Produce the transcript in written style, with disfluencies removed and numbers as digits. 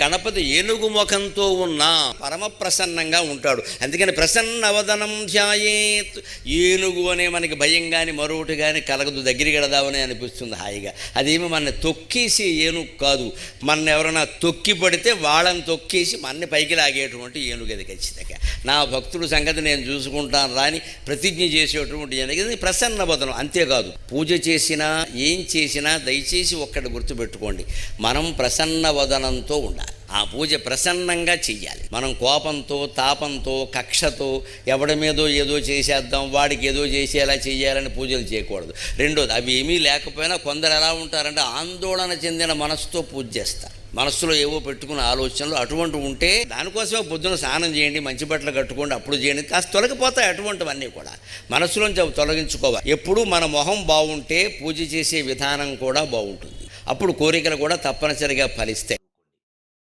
గణపతి ఏనుగు ముఖంతో ఉన్న పరమ ప్రసన్నంగా ఉంటాడు. అందుకని ప్రసన్నవదనం ధ్యాయేత్. ఏనుగు అనే మనకి భయం కానీ మరొకటి కానీ కలగదు, దగ్గరికి వెళదామని అనిపిస్తుంది హాయిగా. అదేమి మన తొక్కేసి ఏనుగు కాదు, మన ఎవరైనా తొక్కి పడితే వాళ్ళని తొక్కేసి మన్ని పైకి లాగేటువంటి ఏనుగు అది ఖచ్చితంగా. నా భక్తుడు సంగతి నేను చూసుకుంటాను రాని ప్రతిజ్ఞ చేసేటువంటి ఏనుగు ప్రసన్నవదనం. అంతేకాదు పూజ చేసినా ఏం చేసినా దయచేసి ఒక్కటి గుర్తుపెట్టుకోండి, మనం ప్రసన్నవదనంతో ఉండాలి. ఆ పూజ ప్రసన్నంగా చెయ్యాలి. మనం కోపంతో తాపంతో కక్షతో ఎవడి మీదో ఏదో చేసేద్దాం వాడికి ఏదో చేసేలా చెయ్యాలని పూజలు చేయకూడదు. రెండోది, అవి ఏమీ లేకపోయినా కొందరు ఎలా ఉంటారంటే ఆందోళన చెందిన మనసుతో పూజ చేస్తారు. మనస్సులో ఏవో పెట్టుకున్న ఆలోచనలు అటువంటి ఉంటే దానికోసమే పొద్దున స్నానం చేయండి, మంచి బట్టలు కట్టుకోండి, అప్పుడు చేయండి, కాస్త తొలగిపోతాయి అటువంటివన్నీ కూడా. మనస్సులోంచి అవి తొలగించుకోవాలి. ఎప్పుడు మన మొహం బాగుంటే పూజ చేసే విధానం కూడా బాగుంటుంది. అప్పుడు కోరికలు కూడా తప్పనిసరిగా ఫలిస్తాయి.